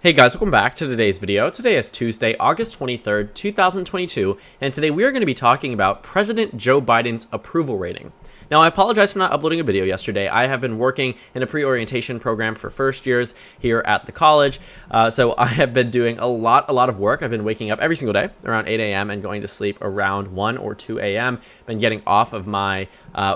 Hey guys, welcome back to today's video. Today is Tuesday, August 23rd, 2022, and today we are going to be talking about President Joe Biden's approval rating. Now, I apologize for not uploading a video yesterday. I have been working in a pre-orientation program for first years here at the college, so I have been doing a lot of work. I've been waking up every single day around 8 a.m. and going to sleep around 1 or 2 a.m. Been getting off of my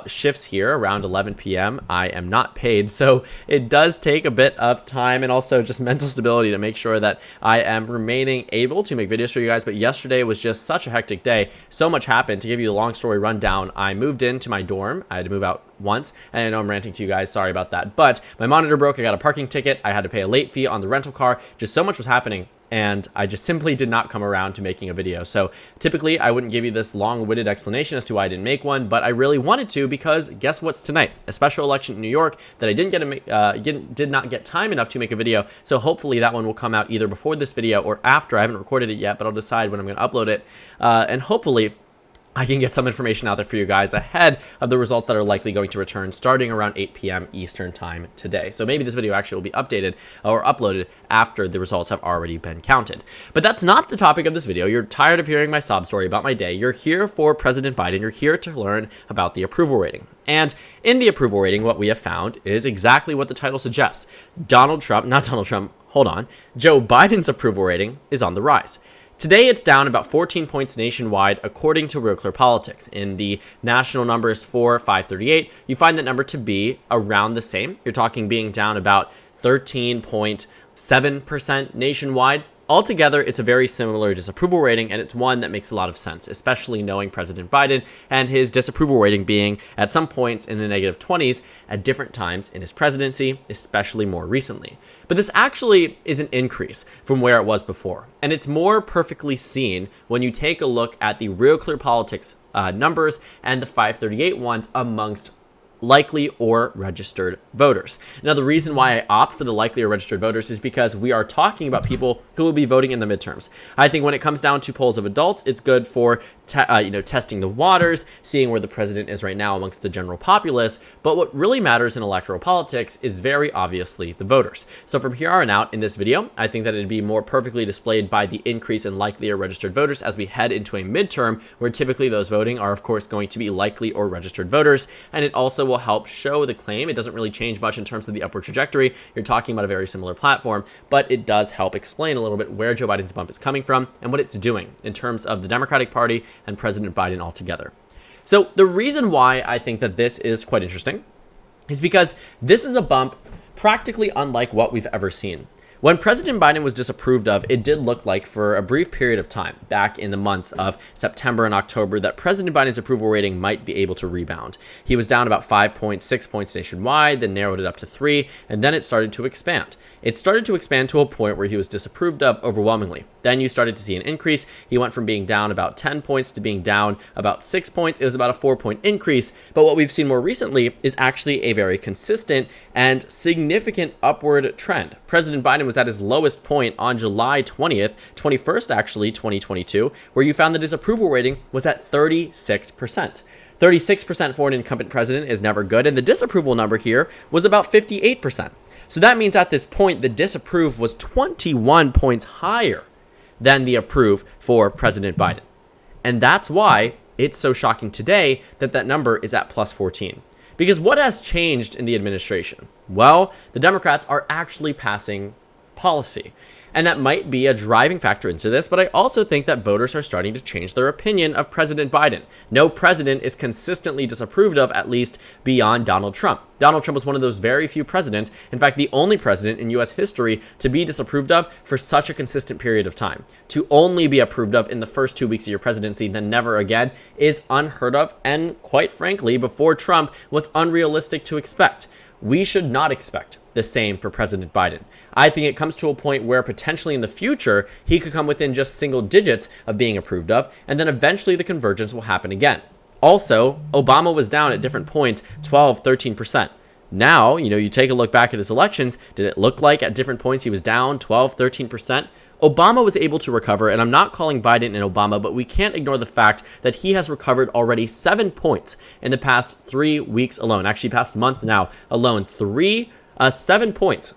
shifts here around 11 p.m. I am not paid, so it does take a bit of time and also just mental stability to make sure that I am remaining able to make videos for you guys. But yesterday was just such a hectic day. So much happened. To give you the long story rundown, I moved into my dorm. I had to move out once, and I know I'm ranting to you guys, sorry about that, but my monitor broke, I got a parking ticket, I had to pay a late fee on the rental car, just so much was happening, and I just simply did not come around to making a video. So typically I wouldn't give you this long-winded explanation as to why I didn't make one, but I really wanted to, because guess what's tonight? A special election in New York that I did not get time enough to make a video, so hopefully that one will come out either before this video or after. I haven't recorded it yet, but I'll decide when I'm going to upload it, and hopefully I can get some information out there for you guys ahead of the results that are likely going to return starting around 8 p.m. Eastern time today. So maybe this video actually will be updated or uploaded after the results have already been counted. But that's not the topic of this video. You're tired of hearing my sob story about my day. You're here for President Biden. You're here to learn about the approval rating. And in the approval rating, what we have found is exactly what the title suggests. Joe Biden's approval rating is on the rise. Today, it's down about 14 points nationwide, according to Real Clear Politics. In the national numbers for FiveThirtyEight, you find that number to be around the same. You're talking being down about 13.7% nationwide. Altogether, it's a very similar disapproval rating, and it's one that makes a lot of sense, especially knowing President Biden and his disapproval rating being at some points in the negative 20s at different times in his presidency, especially more recently. But this actually is an increase from where it was before, and it's more perfectly seen when you take a look at the Real Clear Politics numbers and the FiveThirtyEight ones amongst likely or registered voters. Now, the reason why I opt for the likely or registered voters is because we are talking about people who will be voting in the midterms. I think when it comes down to polls of adults, it's good for testing the waters, seeing where the president is right now amongst the general populace. But what really matters in electoral politics is very obviously the voters. So from here on out in this video, I think that it'd be more perfectly displayed by the increase in likely or registered voters as we head into a midterm, where typically those voting are of course going to be likely or registered voters. And it also will help show the claim. It doesn't really change much in terms of the upward trajectory. You're talking about a very similar platform, but it does help explain a little bit where Joe Biden's bump is coming from and what it's doing in terms of the Democratic Party and President Biden altogether. So the reason why I think that this is quite interesting is because this is a bump practically unlike what we've ever seen. When President Biden was disapproved of, it did look like for a brief period of time back in the months of September and October that President Biden's approval rating might be able to rebound. He was down about 5.6 points nationwide, then narrowed it up to 3, and then it started to expand. It started to expand to a point where he was disapproved of overwhelmingly. Then you started to see an increase. He went from being down about 10 points to being down about 6 points. It was about a 4-point increase. But what we've seen more recently is actually a very consistent and significant upward trend. President Biden was at his lowest point on July 21st actually, 2022, where you found that his approval rating was at 36%. 36% for an incumbent president is never good, and the disapproval number here was about 58%. So that means at this point, the disapprove was 21 points higher than the approve for President Biden. And that's why it's so shocking today that that number is at plus 14. Because what has changed in the administration? Well, the Democrats are actually passing policy. And that might be a driving factor into this, but I also think that voters are starting to change their opinion of President Biden. No president is consistently disapproved of, at least beyond Donald Trump. Donald Trump was one of those very few presidents, in fact, the only president in U.S. history to be disapproved of for such a consistent period of time. To only be approved of in the first 2 weeks of your presidency, then never again, is unheard of, and quite frankly, before Trump, was unrealistic to expect. We should not expect the same for President Biden. I think it comes to a point where potentially in the future, he could come within just single digits of being approved of, and then eventually the convergence will happen again. Also, Obama was down at different points 12, 13%. Now, you take a look back at his elections, did it look like at different points he was down 12, 13%? Obama was able to recover, and I'm not calling Biden and Obama, but we can't ignore the fact that he has recovered already 7 points in the past 3 weeks alone. Actually, past month now alone, 7 points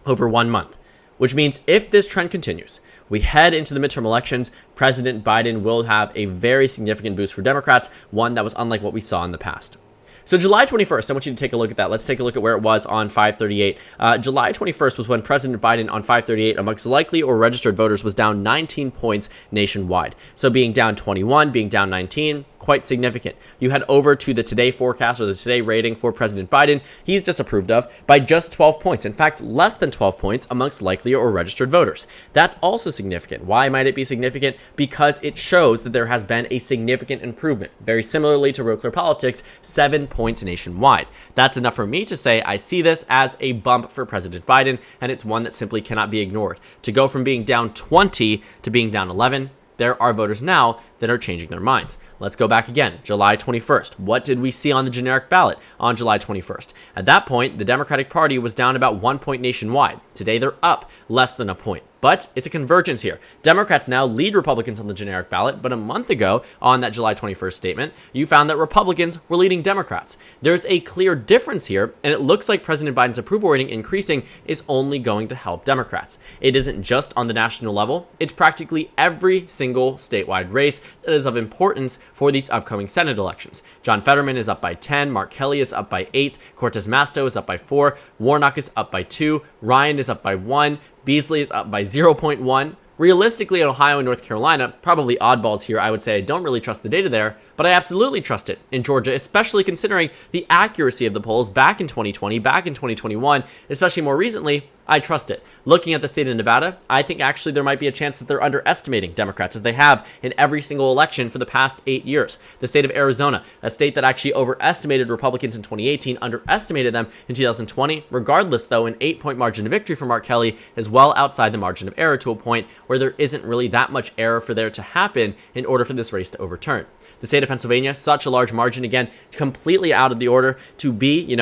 over 1 month. which means if this trend continues, we head into the midterm elections, President Biden will have a very significant boost for Democrats, one that was unlike what we saw in the past. So July 21st, I want you to take a look at that. Let's take a look at where it was on 538. July 21st was when President Biden on 538 amongst likely or registered voters was down 19 points nationwide. So being down 21, being down 19, quite significant. You head over to the Today forecast or the Today rating for President Biden. He's disapproved of by just 12 points. In fact, less than 12 points amongst likely or registered voters. That's also significant. Why might it be significant? Because it shows that there has been a significant improvement. Very similarly to Real Clear Politics, 7 points nationwide. That's enough for me to say I see this as a bump for President Biden, and it's one that simply cannot be ignored. To go from being down 20 to being down 11, there are voters now that are changing their minds. Let's go back again. July 21st. What did we see on the generic ballot on July 21st? At that point, the Democratic Party was down about 1 point nationwide. Today, they're up less than a point. But it's a convergence here. Democrats now lead Republicans on the generic ballot, but a month ago, on that July 21st statement, you found that Republicans were leading Democrats. There's a clear difference here, and it looks like President Biden's approval rating increasing is only going to help Democrats. It isn't just on the national level, it's practically every single statewide race that is of importance for these upcoming Senate elections. John Fetterman is up by 10, Mark Kelly is up by 8, Cortez Masto is up by 4, Warnock is up by 2, Ryan is up by 1, Beasley is up by 0.1. Realistically, in Ohio and North Carolina, probably oddballs here, I would say I don't really trust the data there, but I absolutely trust it in Georgia, especially considering the accuracy of the polls back in 2020, back in 2021, especially more recently. I trust it. Looking at the state of Nevada, I think actually there might be a chance that they're underestimating Democrats as they have in every single election for the past 8 years. The state of Arizona, a state that actually overestimated Republicans in 2018, underestimated them in 2020. Regardless, though, an 8-point margin of victory for Mark Kelly is well outside the margin of error to a point where there isn't really that much error for there to happen in order for this race to overturn. The state of Pennsylvania, such a large margin, again, completely out of the order to be,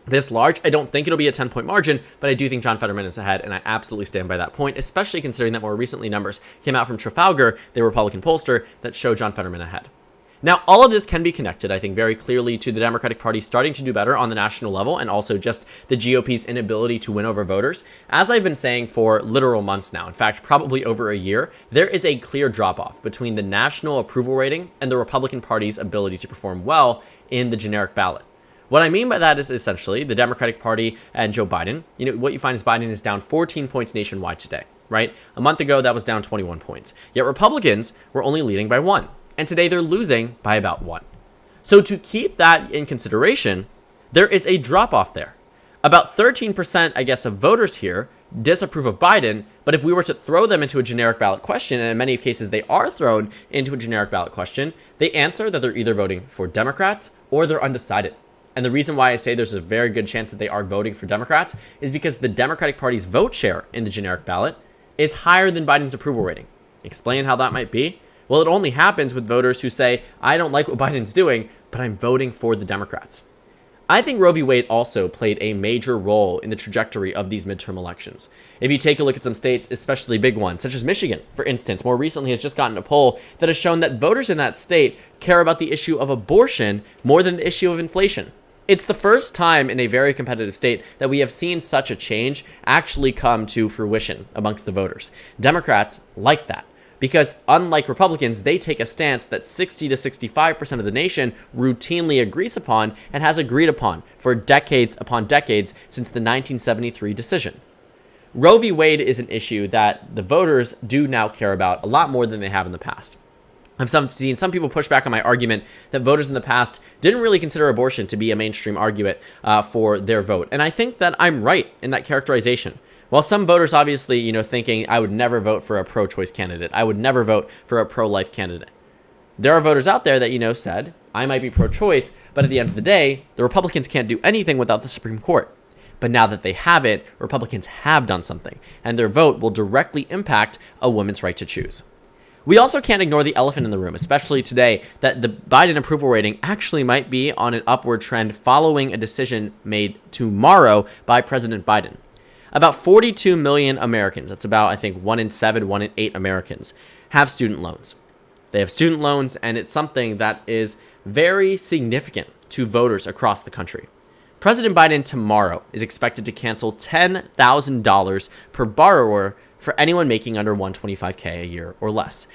this large. I don't think it'll be a 10-point margin, but I do think John Fetterman is ahead, and I absolutely stand by that point, especially considering that more recently numbers came out from Trafalgar, the Republican pollster, that show John Fetterman ahead. Now, all of this can be connected, I think, very clearly to the Democratic Party starting to do better on the national level and also just the GOP's inability to win over voters. As I've been saying for literal months now, in fact, probably over a year, there is a clear drop-off between the national approval rating and the Republican Party's ability to perform well in the generic ballot. What I mean by that is essentially the Democratic Party and Joe Biden. What you find is Biden is down 14 points nationwide today, right? A month ago, that was down 21 points. Yet Republicans were only leading by 1. And today they're losing by about 1. So to keep that in consideration, there is a drop-off there. About 13%, I guess, of voters here disapprove of Biden, but if we were to throw them into a generic ballot question, and in many cases they are thrown into a generic ballot question, they answer that they're either voting for Democrats or they're undecided. And the reason why I say there's a very good chance that they are voting for Democrats is because the Democratic Party's vote share in the generic ballot is higher than Biden's approval rating. Explain how that might be? Well, it only happens with voters who say, I don't like what Biden's doing, but I'm voting for the Democrats. I think Roe v. Wade also played a major role in the trajectory of these midterm elections. If you take a look at some states, especially big ones, such as Michigan, for instance, more recently has just gotten a poll that has shown that voters in that state care about the issue of abortion more than the issue of inflation. It's the first time in a very competitive state that we have seen such a change actually come to fruition amongst the voters. Democrats like that. Because unlike Republicans, they take a stance that 60 to 65% of the nation routinely agrees upon and has agreed upon for decades upon decades since the 1973 decision. Roe v. Wade is an issue that the voters do now care about a lot more than they have in the past. I've seen some people push back on my argument that voters in the past didn't really consider abortion to be a mainstream argument for their vote. And I think that I'm right in that characterization. While some voters obviously, thinking I would never vote for a pro-choice candidate, I would never vote for a pro-life candidate. There are voters out there that, said, I might be pro-choice, but at the end of the day, the Republicans can't do anything without the Supreme Court. But now that they have it, Republicans have done something, and their vote will directly impact a woman's right to choose. We also can't ignore the elephant in the room, especially today, that the Biden approval rating actually might be on an upward trend following a decision made tomorrow by President Biden. About 42 million Americans, that's about, I think, 1 in 7, 1 in 8 Americans, have student loans. They have student loans, and it's something that is very significant to voters across the country. President Biden tomorrow is expected to cancel $10,000 per borrower for anyone making under $125K a year or less.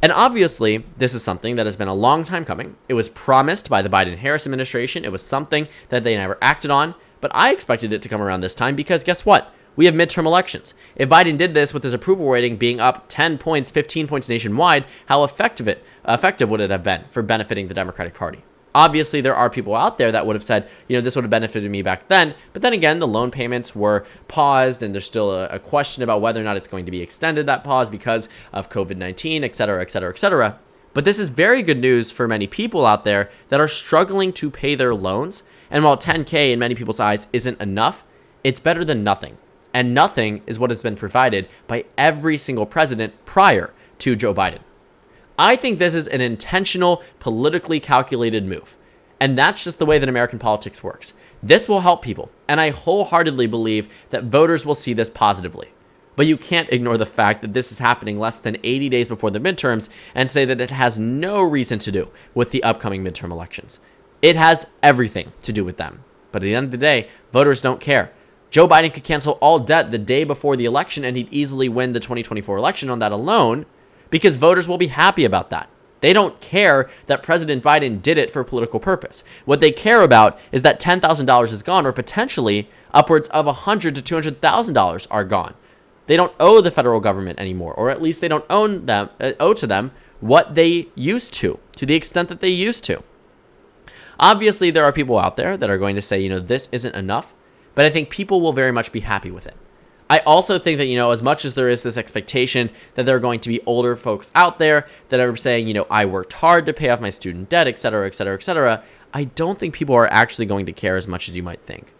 And obviously, this is something that has been a long time coming. It was promised by the Biden-Harris administration. It was something that they never acted on, but I expected it to come around this time because guess what? We have midterm elections. If Biden did this with his approval rating being up 10 points, 15 points nationwide, how effective would it have been for benefiting the Democratic Party? Obviously, there are people out there that would have said, this would have benefited me back then. But then again, the loan payments were paused, and there's still a question about whether or not it's going to be extended, that pause, because of COVID-19, et cetera, et cetera, et cetera. But this is very good news for many people out there that are struggling to pay their loans. And while 10K in many people's eyes isn't enough, it's better than nothing. And nothing is what has been provided by every single president prior to Joe Biden. I think this is an intentional, politically calculated move. And that's just the way that American politics works. This will help people, and I wholeheartedly believe that voters will see this positively. But you can't ignore the fact that this is happening less than 80 days before the midterms and say that it has no reason to do with the upcoming midterm elections. It has everything to do with them. But at the end of the day, voters don't care. Joe Biden could cancel all debt the day before the election, and he'd easily win the 2024 election on that alone, because voters will be happy about that. They don't care that President Biden did it for a political purpose. What they care about is that $10,000 is gone, or potentially upwards of $100,000 to $200,000 are gone. They don't owe the federal government anymore, or at least they don't owe to them what they used to the extent that they used to. Obviously, there are people out there that are going to say, this isn't enough, but I think people will very much be happy with it. I also think that, as much as there is this expectation that there are going to be older folks out there that are saying, I worked hard to pay off my student debt, et cetera, et cetera, et cetera, I don't think people are actually going to care as much as you might think.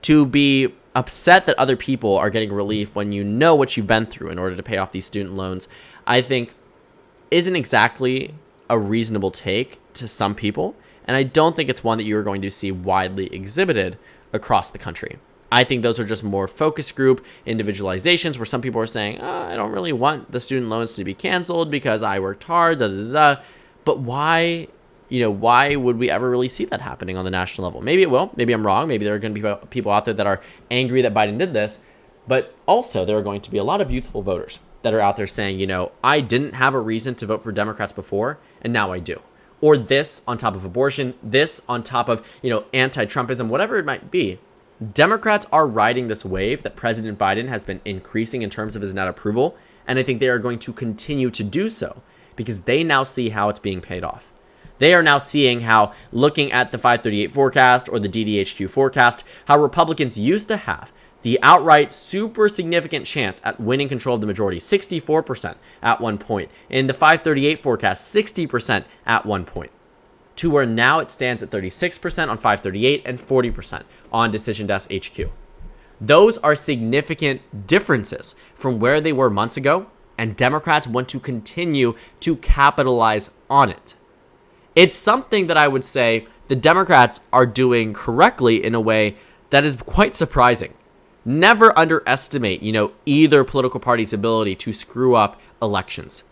To be upset that other people are getting relief when you know what you've been through in order to pay off these student loans, I think isn't exactly a reasonable take to some people. And I don't think it's one that you are going to see widely exhibited across the country. I think those are just more focus group individualizations where some people are saying, I don't really want the student loans to be canceled because I worked hard, But why would we ever really see that happening on the national level? Maybe it will. Maybe I'm wrong. Maybe there are going to be people out there that are angry that Biden did this. But also there are going to be a lot of youthful voters that are out there saying, I didn't have a reason to vote for Democrats before, and now I do. Or this on top of abortion, this on top of, anti-Trumpism, whatever it might be. Democrats are riding this wave that President Biden has been increasing in terms of his net approval, and I think they are going to continue to do so because they now see how it's being paid off. They are now seeing how, looking at the 538 forecast or the DDHQ forecast, how Republicans used to have the outright super significant chance at winning control of the majority, 64% at one point. In the 538 forecast, 60% at one point. To where now it stands at 36% on 538 and 40% on Decision Desk HQ. Those are significant differences from where they were months ago, and Democrats want to continue to capitalize on it. It's something that I would say the Democrats are doing correctly in a way that is quite surprising. Never underestimate, either political party's ability to screw up elections.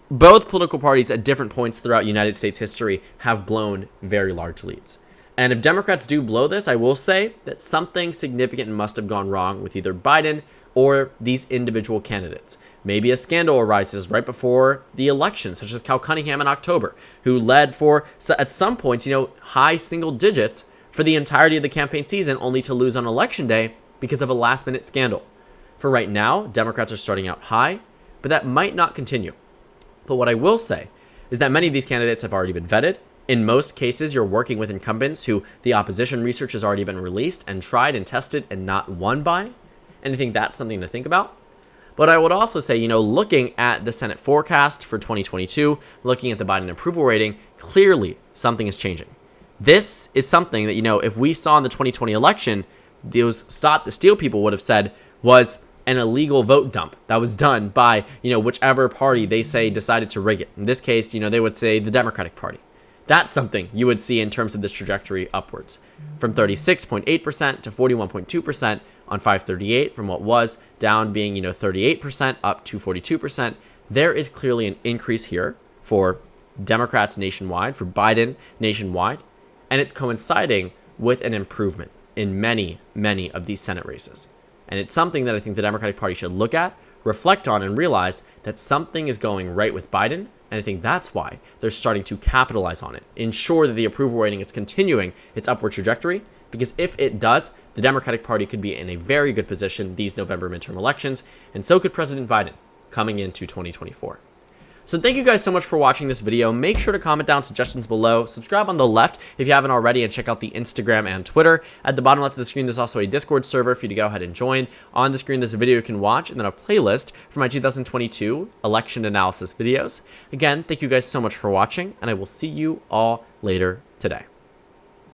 Both political parties at different points throughout United States history have blown very large leads. And if Democrats do blow this, I will say that something significant must have gone wrong with either Biden or these individual candidates. Maybe a scandal arises right before the election, such as Cal Cunningham in October, who led for, at some points, high single digits for the entirety of the campaign season, only to lose on election day because of a last-minute scandal. For right now, Democrats are starting out high, but that might not continue. But what I will say is that many of these candidates have already been vetted. In most cases, you're working with incumbents who the opposition research has already been released and tried and tested and not won by. And I think that's something to think about. But I would also say, looking at the Senate forecast for 2022, looking at the Biden approval rating, clearly something is changing. This is something that, if we saw in the 2020 election, those Stop the Steal people would have said was an illegal vote dump that was done by, whichever party they say decided to rig it. In this case, they would say the Democratic Party. That's something you would see in terms of this trajectory upwards from 36.8% to 41.2% on 538 from what was down being, 38% up to 42%. There is clearly an increase here for Democrats nationwide, for Biden nationwide, and it's coinciding with an improvement. in many, many of these Senate races. And it's something that I think the Democratic Party should look at, reflect on, and realize that something is going right with Biden. And I think that's why they're starting to capitalize on it, ensure that the approval rating is continuing its upward trajectory. Because if it does, the Democratic Party could be in a very good position these November midterm elections, and so could President Biden coming into 2024. So thank you guys so much for watching this video. Make sure to comment down suggestions below. Subscribe on the left if you haven't already, and check out the Instagram and Twitter. At the bottom left of the screen, there's also a Discord server for you to go ahead and join. On the screen, there's a video you can watch, and then a playlist for my 2022 election analysis videos. Again, thank you guys so much for watching, and I will see you all later today.